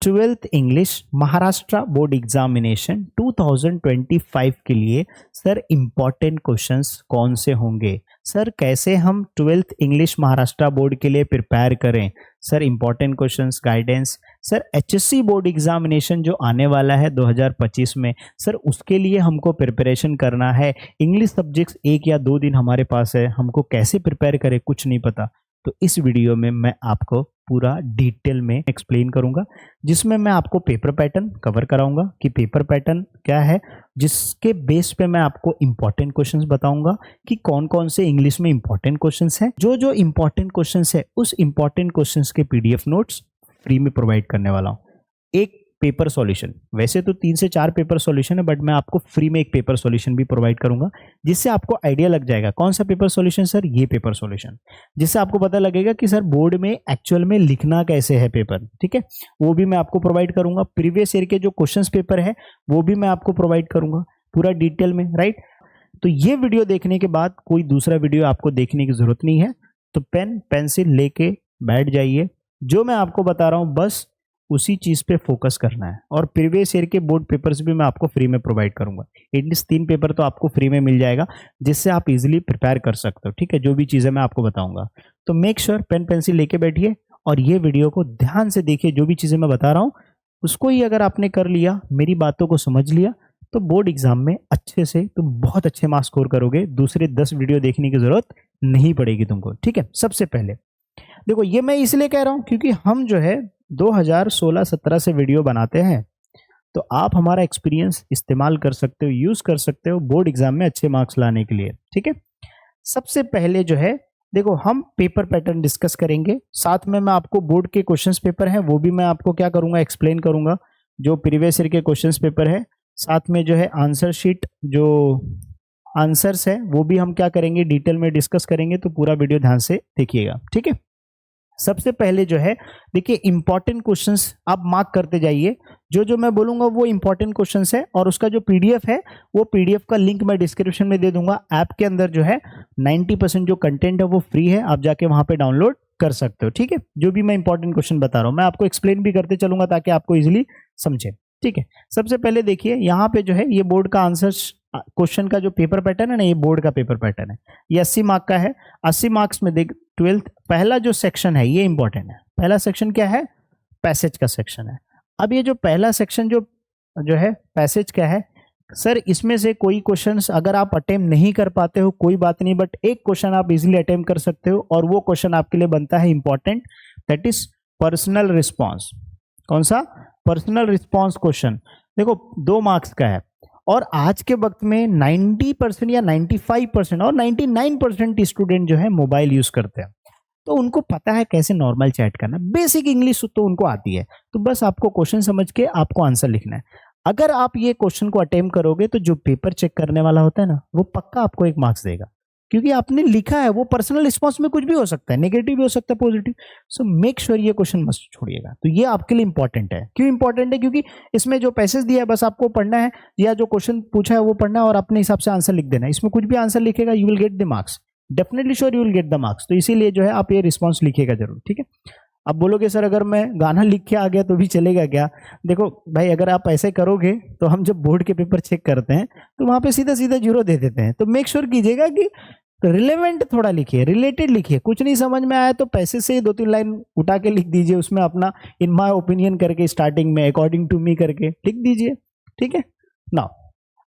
Twelfth English Maharashtra board examination 2025 के लिए sir important questions कौन से होंगे? सर कैसे हम ट्वेल्थ इंग्लिश महाराष्ट्र बोर्ड के लिए प्रिपेयर करें? Sir important questions, guidance. Sir HSC board examination जो आने वाला है 2025 में, सर उसके लिए हमको प्रिपरेशन करना है। इंग्लिश सब्जेक्ट्स 1 या 2 दिन हमारे पास है, हमको कैसे प्रिपेयर करें कुछ नहीं पता। तो इस वीडियो में मैं आपको पूरा डिटेल में एक्सप्लेन करूंगा, जिसमें मैं आपको पेपर पैटर्न कवर कराऊंगा कि पेपर पैटर्न क्या है, जिसके बेस पे मैं आपको इंपॉर्टेंट क्वेश्चंस बताऊंगा कि कौन कौन से इंग्लिश में इंपॉर्टेंट क्वेश्चंस हैं। जो जो इंपॉर्टेंट क्वेश्चंस है उस इंपॉर्टेंट क्वेश्चंस के पीडीएफ नोट्स फ्री में प्रोवाइड करने वाला हूं। एक पेपर सॉल्यूशन, वैसे तो 3 से 4 पेपर सॉल्यूशन है, बट मैं आपको फ्री में एक पेपर सॉल्यूशन भी प्रोवाइड करूंगा, जिससे आपको आइडिया लग जाएगा कौन सा पेपर सॉल्यूशन सर, ये पेपर सॉल्यूशन, जिससे आपको पता लगेगा कि सर बोर्ड में एक्चुअल में लिखना कैसे है पेपर। ठीक है, वो भी मैं आपको प्रोवाइड करूंगा। प्रीवियस ईयर के जो क्वेश्चन पेपर है वो भी मैं आपको प्रोवाइड करूंगा पूरा डिटेल में, राइट। तो ये वीडियो देखने के बाद कोई दूसरा वीडियो आपको देखने की जरूरत नहीं है, तो पेन पेंसिल लेके बैठ जाइए। जो मैं आपको बता रहा हूं बस उसी चीज पे फोकस करना है। और प्रीवियस ईयर के बोर्ड पेपर्स भी मैं आपको फ्री में प्रोवाइड करूंगा। एटलीस्ट 3 पेपर तो आपको फ्री में मिल जाएगा, जिससे आप इजीली प्रिपेयर कर सकते हो। ठीक है, जो भी चीजें मैं आपको बताऊंगा, तो मेक श्योर पेन पेंसिल लेके बैठिए और ये वीडियो को ध्यान से देखिए। जो भी चीजें मैं बता रहा हूँ उसको ही अगर आपने कर लिया, मेरी बातों को समझ लिया, तो बोर्ड एग्जाम में अच्छे से तुम बहुत अच्छे मार्क्स स्कोर करोगे। दूसरे 10 वीडियो देखने की जरूरत नहीं पड़ेगी तुमको। ठीक है, सबसे पहले देखो, ये मैं इसलिए कह रहा हूं क्योंकि हम जो है 2016-17 से वीडियो बनाते हैं, तो आप हमारा एक्सपीरियंस इस्तेमाल कर सकते हो, यूज कर सकते हो बोर्ड एग्जाम में अच्छे मार्क्स लाने के लिए। ठीक है, सबसे पहले जो है देखो, हम पेपर पैटर्न डिस्कस करेंगे, साथ में मैं आपको बोर्ड के क्वेश्चंस पेपर हैं वो भी मैं आपको क्या करूंगा, एक्सप्लेन करूंगा, जो प्रीवियस ईयर के क्वेश्चंस पेपर है। साथ में जो है आंसर शीट, जो आंसर्स है वो भी हम क्या करेंगे, डिटेल में डिस्कस करेंगे। तो पूरा वीडियो ध्यान से देखिएगा। ठीक है, सबसे पहले जो है देखिए, इंपॉर्टेंट क्वेश्चंस आप मार्क करते जाइए। जो जो मैं बोलूंगा वो इंपॉर्टेंट क्वेश्चंस है, और उसका जो पीडीएफ है वो पीडीएफ का लिंक मैं डिस्क्रिप्शन में दे दूंगा। ऐप के अंदर जो है 90% जो कंटेंट है वो फ्री है, आप जाके वहां पे डाउनलोड कर सकते हो। ठीक है, जो भी मैं इंपॉर्टेंट क्वेश्चन बता रहा हूं मैं आपको एक्सप्लेन भी करते चलूंगा ताकि आपको इजिली समझे। ठीक है, सबसे पहले देखिए यहाँ पे जो है ये बोर्ड का आंसर क्वेश्चन का जो पेपर पैटर्न है ना, ये बोर्ड का पेपर पैटर्न है। ये 80 मार्क का है। 80 मार्क्स में देख 12th पहला जो सेक्शन है ये इंपॉर्टेंट है। पहला सेक्शन क्या है, पैसेज का सेक्शन है। अब ये जो पहला सेक्शन जो है पैसेज का है सर, इसमें से कोई क्वेश्चंस अगर आप अटेम्प्ट नहीं कर पाते हो कोई बात नहीं, बट एक क्वेश्चन आप इजीली अटेम्प्ट कर सकते हो, और वो क्वेश्चन आपके लिए बनता है important, that is personal response. कौन सा, पर्सनल रिस्पॉन्स क्वेश्चन। देखो 2 मार्क्स का है, और आज के वक्त में 90% या 95% और 99% स्टूडेंट जो है मोबाइल यूज करते हैं, तो उनको पता है कैसे नॉर्मल चैट करना, बेसिक इंग्लिश तो उनको आती है। तो बस आपको क्वेश्चन समझ के आपको आंसर लिखना है। अगर आप ये क्वेश्चन को अटेम्प्ट करोगे तो जो पेपर चेक करने वाला होता है ना, वो पक्का आपको 1 मार्क्स देगा, क्योंकि आपने लिखा है। वो पर्सनल रिस्पॉन्स में कुछ भी हो सकता है, नेगेटिव भी हो सकता है, पॉजिटिव। सो मेक श्योर ये क्वेश्चन मत छोड़िएगा। तो ये आपके लिए इंपॉर्टेंट है। क्यों इंपॉर्टेंट है, क्योंकि इसमें जो पैसेज दिया है बस आपको पढ़ना है, या जो क्वेश्चन पूछा है वो पढ़ना है और अपने हिसाब से आंसर लिख देना है। इसमें कुछ भी आंसर लिखेगा you will get the marks, definitely sure you will get the marks. तो इसीलिए जो है आप ये रिस्पॉन्स लिखिएगा जरूर। ठीक है, अब बोलोगे सर अगर मैं गाना लिख के आ गया तो भी चलेगा क्या? देखो भाई, अगर आप ऐसे करोगे तो हम जब बोर्ड के पेपर चेक करते हैं तो वहां पे सीधा सीधा 0 दे देते हैं। तो मेक श्योर कीजिएगा कि रिलेवेंट थोड़ा लिखिए, रिलेटेड लिखिए। कुछ नहीं समझ में आया तो पैसे से 2-3 लाइन उठा के लिख दीजिए, उसमें अपना इन माय ओपिनियन करके स्टार्टिंग में अकॉर्डिंग टू मी करके लिख दीजिए। ठीक है ना,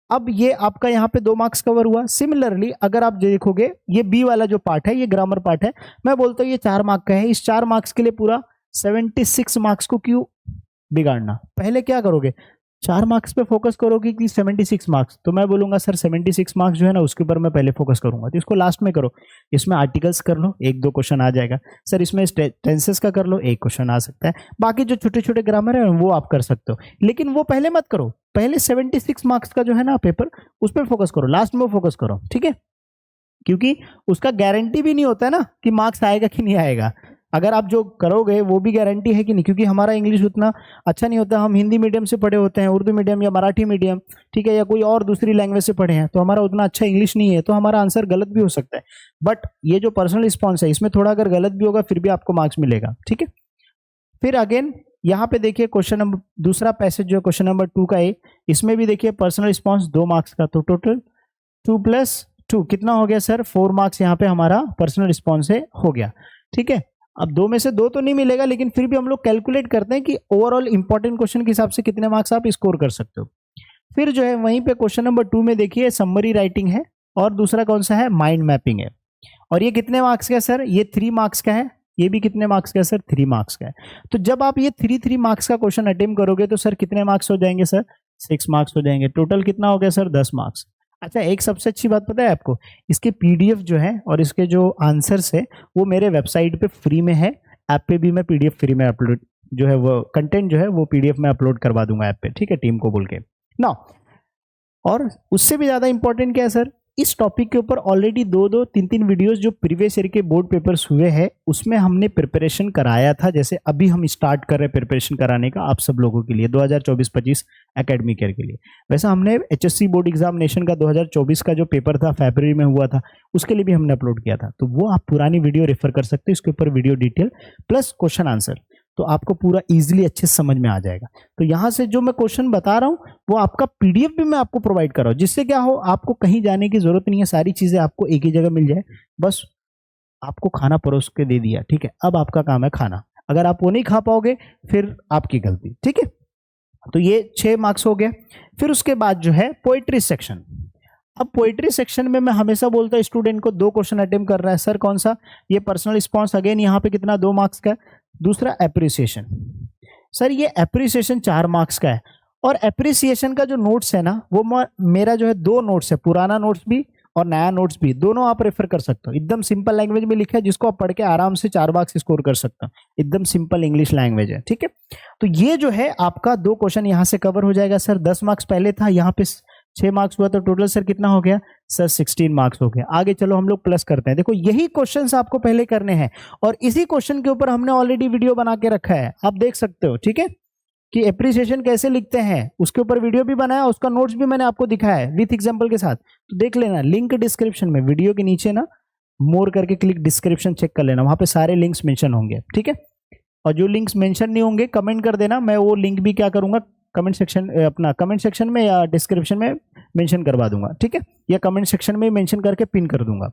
अब ये आपका यहाँ पे 2 मार्क्स कवर हुआ। सिमिलरली अगर आप देखोगे ये बी वाला जो पार्ट है, ये ग्रामर पार्ट है, मैं बोलता हूँ ये 4 मार्क का है। इस 4 मार्क्स के लिए पूरा 76 मार्क्स को क्यों बिगाड़ना? पहले क्या करोगे, 4 मार्क्स पे फोकस करोगे कि 76 मार्क्स, तो मैं बोलूंगा सर 76 मार्क्स जो है ना उसके ऊपर मैं पहले फोकस करूंगा, तो इसको लास्ट में करो। इसमें आर्टिकल्स कर लो, 1-2 क्वेश्चन आ जाएगा। सर इसमें टेंसेस का कर लो, 1 क्वेश्चन आ सकता है। बाकी जो छोटे छोटे ग्रामर है वो आप कर सकते हो, लेकिन वो पहले मत करो। पहले 76 मार्क्स का जो है ना पेपर, उस पर फोकस करो, लास्ट में फोकस करो। ठीक है, क्योंकि उसका गारंटी भी नहीं होता है ना कि मार्क्स आएगा कि नहीं आएगा। अगर आप जो करोगे वो भी गारंटी है कि नहीं, क्योंकि हमारा इंग्लिश उतना अच्छा नहीं होता। हम हिंदी मीडियम से पढ़े होते हैं, उर्दू मीडियम या मराठी मीडियम, ठीक है, या कोई और दूसरी लैंग्वेज से पढ़े हैं, तो हमारा उतना अच्छा इंग्लिश नहीं है, तो हमारा आंसर गलत भी हो सकता है। बट ये जो पर्सनल रिस्पॉन्स है इसमें थोड़ा अगर गलत भी होगा फिर भी आपको मार्क्स मिलेगा। ठीक है, फिर अगेन यहाँ पे देखिए क्वेश्चन नंबर दूसरा पैसेज जो है क्वेश्चन नंबर 2 का ए, इसमें भी देखिए पर्सनल रिस्पॉन्स 2 मार्क्स का, तो टोटल 2 + 2 कितना हो गया सर, 4 मार्क्स यहाँ पे हमारा पर्सनल रिस्पॉन्स से हो गया। ठीक है, अब 2 में से 2 तो नहीं मिलेगा, लेकिन फिर भी हम लोग कैलकुलेट करते हैं कि ओवरऑल इंपॉर्टेंट क्वेश्चन के हिसाब से कितने मार्क्स आप स्कोर कर सकते हो। फिर जो है वहीं पे क्वेश्चन नंबर 2 में देखिए समरी राइटिंग है और दूसरा कौन सा है, माइंड मैपिंग है। और ये कितने मार्क्स का है सर, ये 3 मार्क्स का है। ये भी कितने मार्क्स का है सर, 3 मार्क्स का है। तो जब आप ये 3 मार्क्स का क्वेश्चन अटेम्प्ट करोगे तो सर कितने मार्क्स हो जाएंगे सर, 6 मार्क्स हो जाएंगे। टोटल कितना हो गया सर, 10 मार्क्स। अच्छा, एक सबसे अच्छी बात पता है आपको, इसके पीडीएफ जो है और इसके जो आंसर्स है वो मेरे वेबसाइट पे फ्री में है। ऐप पे भी मैं पीडीएफ फ्री में अपलोड जो है वो कंटेंट जो है वो पीडीएफ में अपलोड करवा दूंगा ऐप पे, ठीक है, टीम को बोल के ना। और उससे भी ज्यादा इंपॉर्टेंट क्या है सर, इस टॉपिक के ऊपर ऑलरेडी 2-2, 3-3 वीडियोस जो प्रीवियस ईयर के बोर्ड पेपर्स हुए हैं उसमें हमने प्रिपरेशन कराया था। जैसे अभी हम स्टार्ट कर रहे हैं प्रिपरेशन कराने का आप सब लोगों के लिए 2024-25 एकेडमिक ईयर के लिए। वैसा हमने एचएससी बोर्ड एग्जामिनेशन का 2024 का जो पेपर था फरवरी में हुआ था उसके लिए भी हमने अपलोड किया था, तो वो आप पुरानी वीडियो रेफर कर सकते हो। इसके ऊपर video detail plus question answer, तो आपको पूरा इजीली अच्छे समझ में आ जाएगा। तो यहाँ से जो मैं क्वेश्चन बता रहा हूँ वो आपका पीडीएफ भी मैं आपको प्रोवाइड कर रहा हूँ, जिससे क्या हो आपको कहीं जाने की जरूरत नहीं है, सारी चीजें आपको एक ही जगह मिल जाए। बस आपको खाना परोस के दे दिया, ठीक है, अब आपका काम है खाना। अगर आप वो नहीं खा पाओगे फिर आपकी गलती, ठीक है। तो ये 6 मार्क्स हो गए। फिर उसके बाद जो है पोएट्री सेक्शन। अब पोएट्री सेक्शन में मैं हमेशा बोलता हूँ स्टूडेंट को 2 क्वेश्चन अटेम्प्ट कर रहा है सर, कौन सा, ये पर्सनल रिस्पॉन्स, अगेन यहाँ पे कितना 2 मार्क्स का है। दूसरा एप्रिसिएशन, सर ये एप्रिसिएशन 4 मार्क्स का है। और एप्रिसिएशन का जो नोट्स है ना वो मेरा जो है 2 नोट्स है, पुराना नोट्स भी और नया नोट्स भी, दोनों आप रेफर कर सकते हो। एकदम सिंपल लैंग्वेज में लिखा है जिसको आप पढ़ के आराम से 4 मार्क्स स्कोर कर सकते हो, एकदम सिंपल इंग्लिश लैंग्वेज है, ठीक है। तो ये जो है आपका 2 क्वेश्चन यहाँ से कवर हो जाएगा सर। 10 मार्क्स पहले था, यहाँ पे 6 मार्क्स हुआ, तो टोटल सर कितना हो गया सर, 16 मार्क्स हो गया। आगे चलो हम लोग प्लस करते हैं। देखो यही क्वेश्चंस आपको पहले करने हैं और इसी क्वेश्चन के ऊपर हमने ऑलरेडी वीडियो बना के रखा है, आप देख सकते हो, ठीक है, कि एप्रिसिएशन कैसे लिखते हैं उसके ऊपर वीडियो भी बनाया, उसका नोट्स भी मैंने आपको दिखाया है विथ एग्जांपल के साथ। तो देख लेना, लिंक डिस्क्रिप्शन में, वीडियो के नीचे ना मोर करके क्लिक डिस्क्रिप्शन चेक कर लेना, वहां पे सारे लिंक्स मेंशन होंगे, ठीक है। और जो लिंक्स मेंशन नहीं होंगे कमेंट कर देना, मैं वो लिंक भी क्या करूंगा कमेंट सेक्शन, अपना कमेंट सेक्शन में या डिस्क्रिप्शन में मेंशन करवा दूंगा, ठीक है, या कमेंट सेक्शन में मेंशन करके पिन कर दूंगा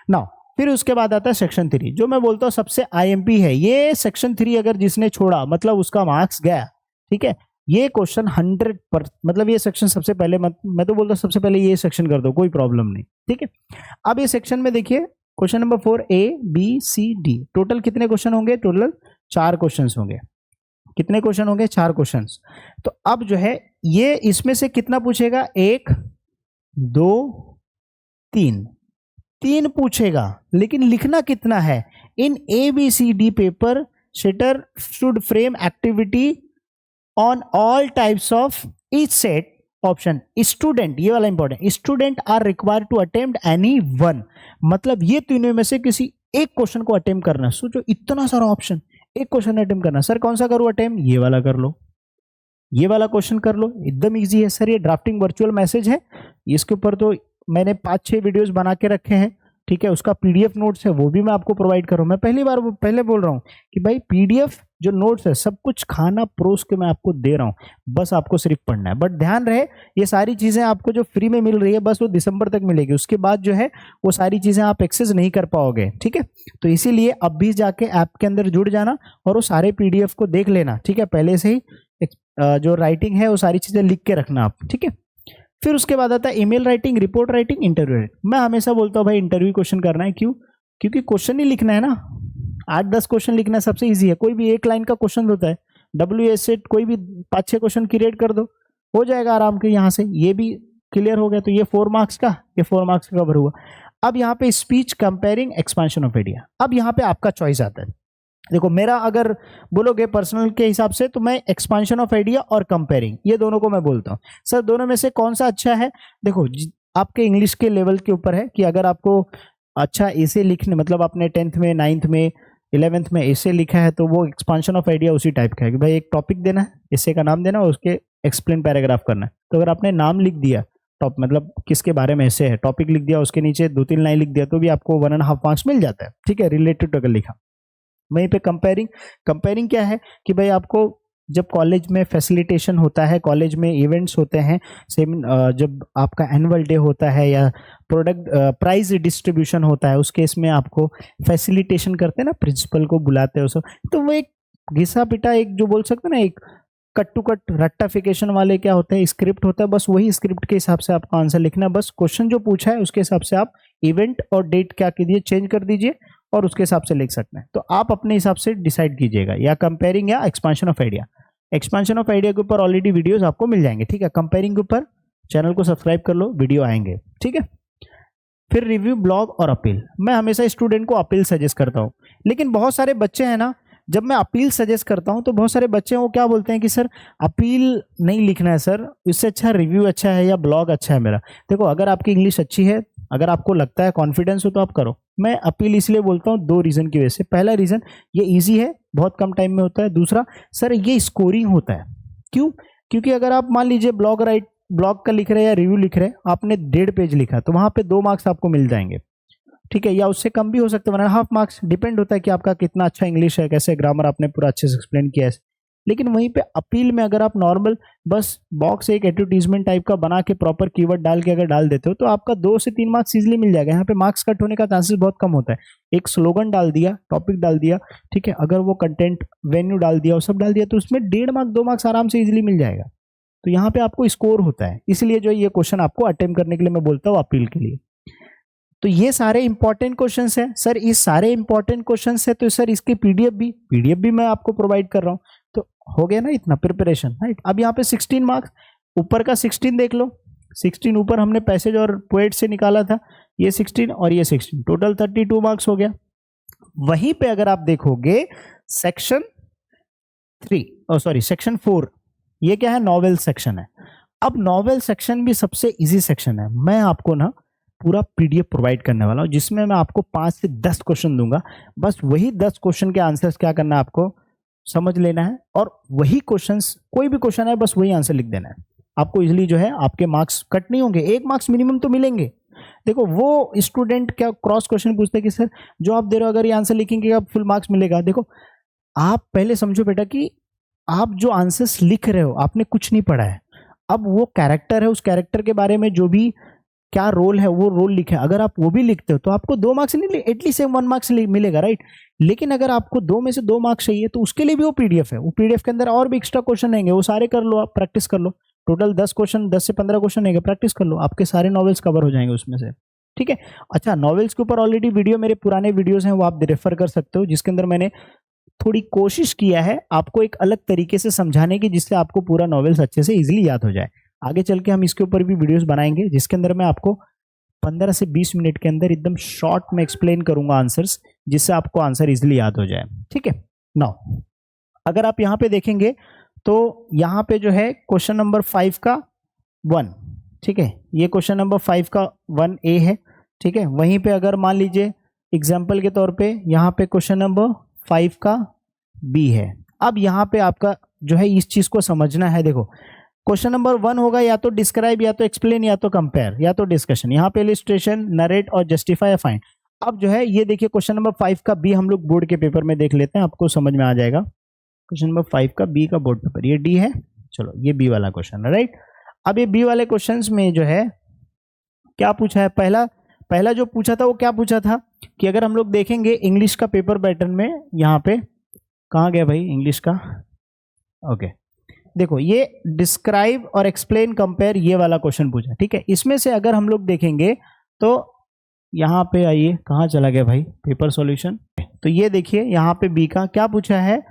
ना। फिर उसके बाद आता है सेक्शन 3, जो मैं बोलता हूँ सबसे आईएमपी है। ये सेक्शन 3 अगर जिसने छोड़ा मतलब उसका मार्क्स गया, ठीक है। ये क्वेश्चन 100% मतलब ये सेक्शन सबसे पहले मैं तो बोलता हूँ सबसे पहले ये सेक्शन कर दो, कोई प्रॉब्लम नहीं, ठीक है। अब ये सेक्शन में देखिए क्वेश्चन नंबर 4 ABCD, टोटल कितने क्वेश्चन होंगे, टोटल 4 क्वेश्चन होंगे। कितने क्वेश्चन होंगे, 4 क्वेश्चन। तो अब जो है ये इसमें से कितना पूछेगा, 1 2 3 पूछेगा, लेकिन लिखना कितना है। In ABCD paper setter should frame activity on all types of each set option. Student, ये वाला important, student are required to attempt any one, मतलब ये तीनों में से किसी एक क्वेश्चन को अटेम्प्ट करना। सोचो इतना सारा ऑप्शन, एक क्वेश्चन अटेम्प्ट करना। सर कौन सा करूं अटेम्प्ट, ये वाला कर लो, ये वाला क्वेश्चन कर लो, एकदम इजी है सर। ये ड्राफ्टिंग वर्चुअल मैसेज है, इसके ऊपर तो मैंने 5-6 वीडियोस बना के रखे हैं, ठीक है। उसका पीडीएफ नोट्स है वो भी मैं आपको प्रोवाइड कर रहा हूं। मैं पहले बोल रहा हूं कि भाई पीडीएफ जो नोट्स है सब कुछ खाना परोस के मैं आपको दे रहा हूं, बस आपको सिर्फ पढ़ना है। बट ध्यान रहे ये सारी चीजें आपको जो फ्री में मिल रही है बस वो दिसंबर तक मिलेगी, उसके बाद जो है वो सारी चीजें आप एक्सेस नहीं कर पाओगे, ठीक है। तो इसीलिए अब भी जाके ऐप के अंदर जुड़ जाना और वो सारे पीडीएफ को देख लेना, ठीक है। पहले से ही जो राइटिंग है वो सारी चीजें लिख के रखना आप, ठीक है। फिर उसके बाद आता है email writing, report writing, interview writing. मैं हमेशा बोलता हूँ भाई इंटरव्यू क्वेश्चन करना है, क्यों, क्योंकि क्वेश्चन ही लिखना है ना, 8-10 क्वेश्चन लिखना सबसे इजी है। कोई भी एक लाइन का क्वेश्चन होता है, WS कोई भी 5-6 क्वेश्चन क्रिएट कर दो, हो जाएगा आराम के। यहाँ से ये भी क्लियर हो गया, तो ये 4 मार्क्स का, ये 4 मार्क्स का कवर हुआ। अब यहाँ पे speech, comparing, expansion of idea. अब यहाँ पे आपका चॉइस आता है। देखो मेरा अगर बोलोगे पर्सनल के हिसाब से तो मैं एक्सपेंशन ऑफ आइडिया और कंपेयरिंग ये दोनों को मैं बोलता हूँ। सर दोनों में से कौन सा अच्छा है, देखो आपके इंग्लिश के लेवल के ऊपर है कि अगर आपको अच्छा ऐसे लिखने, मतलब आपने 10th में, 9th में, 11th में ऐसे लिखा है तो वो एक्सपेंशन ऑफ आइडिया उसी टाइप का है कि भाई एक टॉपिक देना है, ऐसे का नाम देना है, उसके एक्सप्लेन पैराग्राफ करना है। तो अगर आपने नाम लिख दिया टॉप, मतलब किसके बारे में ऐसे है, टॉपिक लिख दिया, उसके नीचे 2-3 लाइन लिख दिया, तो भी आपको 1.5 मार्क्स मिल जाता है, ठीक है, रिलेटेड अगर लिखा। वहीं पे कंपेयरिंग क्या है कि भाई आपको जब कॉलेज में फैसिलिटेशन होता है, कॉलेज में इवेंट्स होते हैं, जब आपका एनुअल डे होता है या प्रोडक्ट प्राइज डिस्ट्रीब्यूशन होता है, उस केस में आपको फैसिलिटेशन करते हैं ना, प्रिंसिपल को बुलाते हैं, तो वो एक घिसा पिटा, एक जो बोल सकते हैं ना, एक कट टू कट रट्टाफिकेशन वाले क्या होते हैं, स्क्रिप्ट होता है, बस वही स्क्रिप्ट के हिसाब से आपको आंसर लिखना है। बस क्वेश्चन जो पूछा है उसके हिसाब से आप इवेंट और डेट क्या कीजिए, चेंज कर दीजिए और उसके हिसाब से लिख सकते हैं। तो आप अपने हिसाब से डिसाइड कीजिएगा, या कंपेयरिंग या expansion of idea. Expansion of idea के ऊपर ऑलरेडी वीडियोस आपको मिल जाएंगे, ठीक है। कंपेयरिंग के ऊपर चैनल को सब्सक्राइब कर लो, वीडियो आएंगे, ठीक है। फिर रिव्यू, ब्लॉग और अपील। मैं हमेशा स्टूडेंट को अपील सजेस्ट करता हूँ, लेकिन बहुत सारे बच्चे हैं ना, जब मैं अपील सजेस्ट करता हूं तो बहुत सारे बच्चे वो क्या बोलते हैं कि सर अपील नहीं लिखना है सर, इससे अच्छा रिव्यू अच्छा है या ब्लॉग अच्छा है मेरा। देखो, अगर आपकी इंग्लिश अच्छी है, अगर आपको लगता है कॉन्फिडेंस हो, तो आप करो। मैं अपील इसलिए बोलता हूँ 2 रीजन की वजह से। पहला रीजन, ये ईजी है, बहुत कम टाइम में होता है। दूसरा, सर ये स्कोरिंग होता है। क्यों? क्योंकि अगर आप मान लीजिए ब्लॉग का लिख रहे हैं या रिव्यू लिख रहे हैं, आपने 1.5 पेज लिखा, तो वहां पे 2 मार्क्स आपको मिल जाएंगे, ठीक है, या उससे कम भी हो सकता है, 1.5 मार्क्स, डिपेंड होता है कि आपका कितना अच्छा इंग्लिश है, कैसे ग्रामर आपने पूरा अच्छे से एक्सप्लेन किया है। लेकिन वहीं पे अपील में अगर आप नॉर्मल बस बॉक्स एक एडवर्टीजमेंट टाइप का बना के प्रॉपर कीवर्ड डाल के अगर डाल देते हो, तो आपका 2 से 3 मार्क्स इजीली मिल जाएगा। यहाँ पे मार्क्स कट होने का चांसेस बहुत कम होता है। एक स्लोगन डाल दिया, टॉपिक डाल दिया, ठीक है, अगर वो कंटेंट वेन्यू डाल दिया, वो सब डाल दिया, तो उसमें 1.5 मार्क्स 2 मार्क्स आराम से इजिली मिल जाएगा। तो यहाँ पे आपको स्कोर होता है, इसलिए जो ये क्वेश्चन आपको अटेम्प्ट करने के लिए मैं बोलता हूँ अपील के लिए। तो ये सारे इंपॉर्टेंट क्वेश्चंस हैं सर, इस सारे इंपॉर्टेंट क्वेश्चंस है, तो सर इसके पीडीएफ भी मैं आपको प्रोवाइड कर रहा हूं। तो हो गया ना इतना प्रिपरेशन, राइट। अब यहाँ पे 16 मार्क्स, ऊपर का 16 देख लो, 16 ऊपर हमने पैसेज और पोएट से निकाला था, ये 16 और ये 16, टोटल 32 मार्क्स हो गया। वहीं पे अगर आप देखोगे सेक्शन 4, ये क्या है, नॉवेल सेक्शन है। अब नॉवेल सेक्शन भी सबसे इजी सेक्शन है। मैं आपको ना पूरा पीडीएफ प्रोवाइड करने वाला हूं, जिसमें मैं आपको 5 से 10 क्वेश्चन दूंगा। बस वही 10 क्वेश्चन के आंसर्स क्या करना है, आपको समझ लेना है, और वही क्वेश्चंस, कोई भी क्वेश्चन है बस वही आंसर लिख देना है। आपको इजिली जो है आपके मार्क्स कट नहीं होंगे, 1 मार्क्स मिनिमम तो मिलेंगे। देखो, वो स्टूडेंट क्या क्रॉस क्वेश्चन पूछते हैं कि सर जो आप दे रहे हो अगर ये आंसर लिखेंगे आप फुल मार्क्स मिलेगा। देखो, आप पहले समझो बेटा कि आप जो आंसर्स लिख रहे हो आपने कुछ नहीं पढ़ा है। अब वो कैरेक्टर है, उस कैरेक्टर के बारे में जो भी क्या रोल है वो रोल लिखा है, अगर आप वो भी लिखते हो तो आपको 2 मार्क्स नहीं, एटलीस्ट 1 मार्क्स मिलेगा, राइट। लेकिन अगर आपको 2 में से 2 मार्क्स चाहिए तो उसके लिए भी वो पीडीएफ है, वो पीडीएफ के अंदर और भी एक्स्ट्रा क्वेश्चन रहेंगे, वो सारे कर लो, आप प्रैक्टिस कर लो। टोटल 10 क्वेश्चन, 10 से 15 क्वेश्चन रहेंगे, प्रैक्टिस कर लो, आपके सारे नॉवेल्स कवर हो जाएंगे उसमें से, ठीक है। अच्छा, नॉवेल्स के ऊपर ऑलरेडी वीडियो, मेरे पुराने वीडियोस हैं, वो आप रेफर कर सकते हो, जिसके अंदर मैंने थोड़ी कोशिश किया है आपको एक अलग तरीके से समझाने की, जिससे आपको पूरा नॉवेल्स अच्छे से इजीली याद हो जाए। आगे चल के हम इसके ऊपर भी वीडियोस बनाएंगे, जिसके अंदर मैं आपको 15 से 20 मिनट के अंदर एकदम शॉर्ट में एक्सप्लेन करूंगा आंसर्स, जिससे आपको आंसर इजीली याद हो जाए, ठीक है। नाउ अगर आप यहाँ पे देखेंगे तो यहाँ पे जो है क्वेश्चन नंबर 5 का 1, ठीक है, ये क्वेश्चन नंबर 5 का 1A है, ठीक है। वहीं पे अगर मान लीजिए एग्जाम्पल के तौर पे यहाँ पे क्वेश्चन नंबर 5 का B है। अब यहाँ पे आपका जो है इस चीज को समझना है। देखो, क्वेश्चन नंबर 1 होगा या तो डिस्क्राइब, या तो एक्सप्लेन, या तो कंपेयर, या तो डिस्कशन। यहाँ पे इलिस्ट्रेशन, नरेट और जस्टिफाई या फाइंड। अब जो है ये देखिए क्वेश्चन नंबर 5 का B हम लोग बोर्ड के पेपर में देख लेते हैं, आपको समझ में आ जाएगा। क्वेश्चन नंबर 5 का B का बोर्ड पेपर, ये D है, चलो ये B वाला क्वेश्चन है, राइट। अब ये B वाले क्वेश्चन में जो है क्या पूछा है, पहला जो पूछा था वो क्या पूछा था कि अगर हम लोग देखेंगे इंग्लिश का पेपर पैटर्न में, यहाँ पे कहाँ गया भाई इंग्लिश का, ओके, देखो ये डिस्क्राइब और एक्सप्लेन कंपेयर, ये वाला क्वेश्चन पूछा, ठीक है। इसमें से अगर हम लोग देखेंगे तो यहाँ पे आइए, कहाँ चला गया भाई पेपर सॉल्यूशन, तो ये देखिए यहाँ पे बी का क्या पूछा है,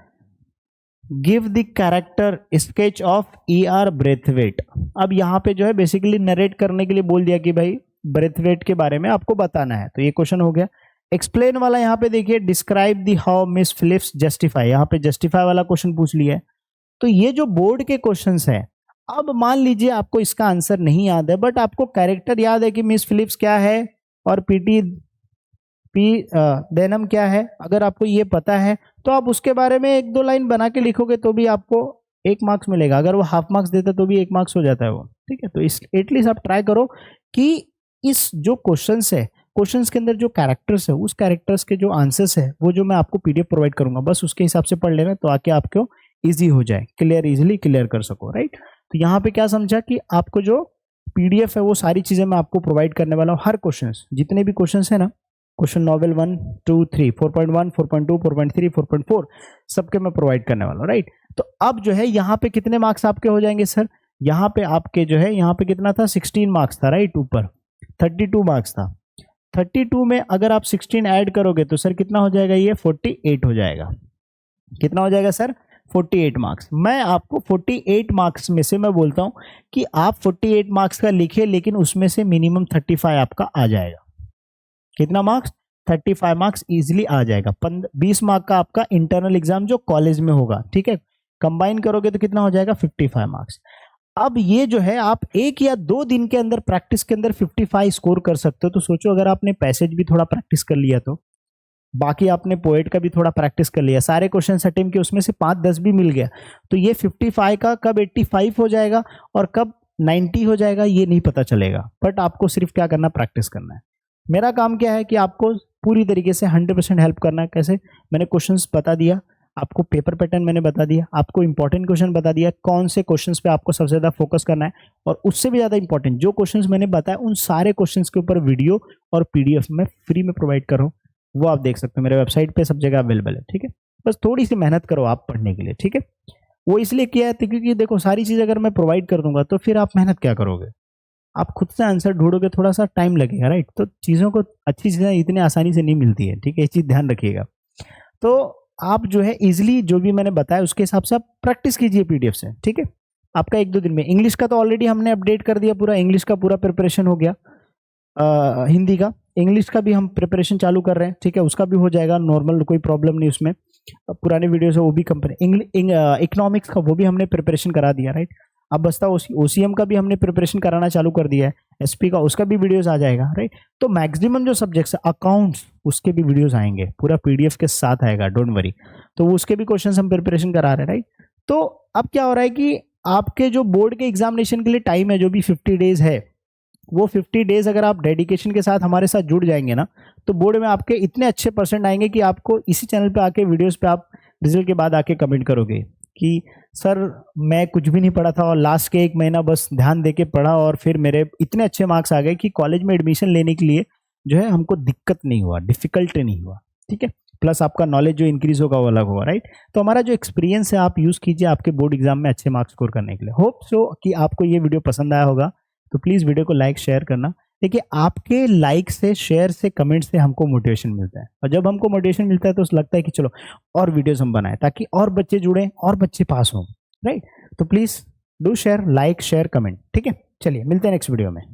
give the character sketch of ER Braithwaite. अब यहाँ पे जो है बेसिकली नरेट करने के लिए बोल दिया कि भाई ब्रेथवेट के बारे में आपको बताना है, तो ये क्वेश्चन हो गया। एक्सप्लेन वाला यहाँ पे देखिए describe the how miss Phillips justify, यहाँ पे जस्टिफाई वाला क्वेश्चन पूछ लिया है। तो ये जो बोर्ड के क्वेश्चंस है, अब मान लीजिए आपको इसका आंसर नहीं याद है, बट आपको कैरेक्टर याद है कि मिस फिलिप्स क्या है और पी डेनम क्या है, अगर आपको ये पता है तो आप उसके बारे में 1-2 लाइन बना के लिखोगे तो भी आपको 1 मार्क्स मिलेगा। अगर वो हाफ मार्क्स देता तो भी 1 मार्क्स हो जाता है वो, ठीक है। तो इस एटलीस्ट आप ट्राई करो कि इस जो क्वेश्चंस है, क्वेश्चंस के अंदर जो कैरेक्टर्स है, उस कैरेक्टर्स के जो आंसर्स है वो जो मैं आपको पीडीएफ प्रोवाइड करूंगा, बस उसके हिसाब से पढ़ लेना, तो आके आपको इजी हो जाए, क्लियर, इजीली क्लियर कर सको, राइट। तो यहाँ पे क्या समझा कि आपको जो पीडीएफ है वो सारी चीजें मैं आपको प्रोवाइड करने वाला हूँ। हर क्वेश्चन, जितने भी क्वेश्चन है ना, क्वेश्चन नॉवेल 1, 2, 3, 4.1, 4.2, 4.3, 4.4 सबके मैं प्रोवाइड करने वाला हूँ, राइट। तो अब जो है यहाँ पे कितने मार्क्स आपके हो जाएंगे सर? यहाँ पे आपके जो है, यहाँ पे कितना था, 16 मार्क्स था, राइट। ऊपर 32 मार्क्स था। 32 में अगर आप 16 ऐड करोगे तो सर कितना हो जाएगा, ये 48 हो जाएगा। कितना हो जाएगा सर? 48 मार्क्स। मैं आपको 48 मार्क्स में से मैं बोलता हूं कि आप 48 मार्क्स का लिखिए, लेकिन उसमें से मिनिमम 35 आपका आ जाएगा। कितना मार्क्स? 35 मार्क्स इजिली आ जाएगा। 20 मार्क का आपका इंटरनल एग्जाम जो कॉलेज में होगा, ठीक है, कंबाइन करोगे तो कितना हो जाएगा, 55 मार्क्स। अब ये जो है आप 1 या 2 दिन के अंदर प्रैक्टिस के अंदर 55 स्कोर कर सकते हो। तो सोचो अगर आपने पैसेज भी थोड़ा प्रैक्टिस कर लिया, तो बाकी आपने पोएट का भी थोड़ा प्रैक्टिस कर लिया, सारे क्वेश्चन अटेम्प्ट के उसमें से 5-10 भी मिल गया, तो ये 55 का कब 85 हो जाएगा और कब 90 हो जाएगा ये नहीं पता चलेगा। बट आपको सिर्फ क्या करना, प्रैक्टिस करना है। मेरा काम क्या है कि आपको पूरी तरीके से 100% हेल्प करना है। कैसे? मैंने क्वेश्चंस बता दिया आपको, पेपर पैटर्न मैंने बता दिया आपको, इंपॉर्टेंट क्वेश्चन बता दिया, कौन से क्वेश्चंस पे आपको सबसे ज़्यादा फोकस करना है, और उससे भी ज़्यादा इंपॉर्टेंट जो क्वेश्चंस मैंने बताया उन सारे क्वेश्चंस के ऊपर वीडियो और पीडीएफ में फ्री में प्रोवाइड कर रहा हूँ। वो आप देख सकते हो मेरे वेबसाइट पे, सब जगह अवेलेबल है, ठीक है। बस थोड़ी सी मेहनत करो आप पढ़ने के लिए, ठीक है। वो इसलिए किया है क्योंकि देखो सारी चीज़ अगर मैं प्रोवाइड कर दूंगा तो फिर आप मेहनत क्या करोगे, आप खुद से आंसर ढूंढोगे, थोड़ा सा टाइम लगेगा, राइट। तो चीज़ों को, अच्छी चीज़ें इतनी आसानी से नहीं मिलती है, ठीक है, ये चीज़ ध्यान रखिएगा। तो आप जो है इजिली जो भी मैंने बताया उसके हिसाब से आप प्रैक्टिस कीजिए पीडीएफ से, ठीक है। आपका 1-2 दिन में इंग्लिश का तो ऑलरेडी हमने अपडेट कर दिया, पूरा इंग्लिश का पूरा प्रिपरेशन हो गया। हिंदी का, इंग्लिश का भी हम प्रिपरेशन चालू कर रहे हैं, ठीक है, उसका भी हो जाएगा नॉर्मल, कोई प्रॉब्लम नहीं उसमें। पुराने वीडियोस है वो भी इकोनॉमिक्स का वो भी हमने प्रिपरेशन करा दिया, राइट। अब बसता ओसीएम का भी हमने प्रिपरेशन कराना चालू कर दिया है, एसपी का उसका भी वीडियोस आ जाएगा, राइट। तो मैक्सिमम जो सब्जेक्ट्स है, अकाउंट्स, उसके भी वीडियोस आएंगे, पूरा पीडीएफ के साथ आएगा, डोंट वरी। तो उसके भी क्वेश्चन हम प्रिपरेशन करा रहे हैं, राइट। तो अब क्या हो रहा है कि आपके जो बोर्ड के एग्जामिनेशन के लिए टाइम है, जो भी 50 डेज है, वो 50 डेज अगर आप डेडिकेशन के साथ हमारे साथ जुड़ जाएंगे ना, तो बोर्ड में आपके इतने अच्छे परसेंट आएंगे कि आपको इसी चैनल पे आके वीडियोस पे आप रिजल्ट के बाद आके कमेंट करोगे कि सर मैं कुछ भी नहीं पढ़ा था और लास्ट के 1 महीना बस ध्यान दे के पढ़ा और फिर मेरे इतने अच्छे मार्क्स आ गए कि कॉलेज में एडमिशन लेने के लिए जो है हमको दिक्कत नहीं हुआ, डिफिकल्ट नहीं हुआ, ठीक है। प्लस आपका नॉलेज जो इंक्रीज होगा वो अलग होगा, राइट। तो हमारा जो एक्सपीरियंस है आप यूज़ कीजिए आपके बोर्ड एग्जाम में अच्छे मार्क्स स्कोर करने के लिए। होप सो कि आपको ये वीडियो पसंद आया होगा। तो प्लीज़ वीडियो को लाइक शेयर करना। देखिए आपके लाइक से, शेयर से, कमेंट से हमको मोटिवेशन मिलता है, और जब हमको मोटिवेशन मिलता है तो लगता है कि चलो और वीडियोस हम बनाएं ताकि और बच्चे जुड़ें और बच्चे पास हों, राइट। तो please do share, like, share, comment, ठीक है। चलिए मिलते हैं नेक्स्ट वीडियो में।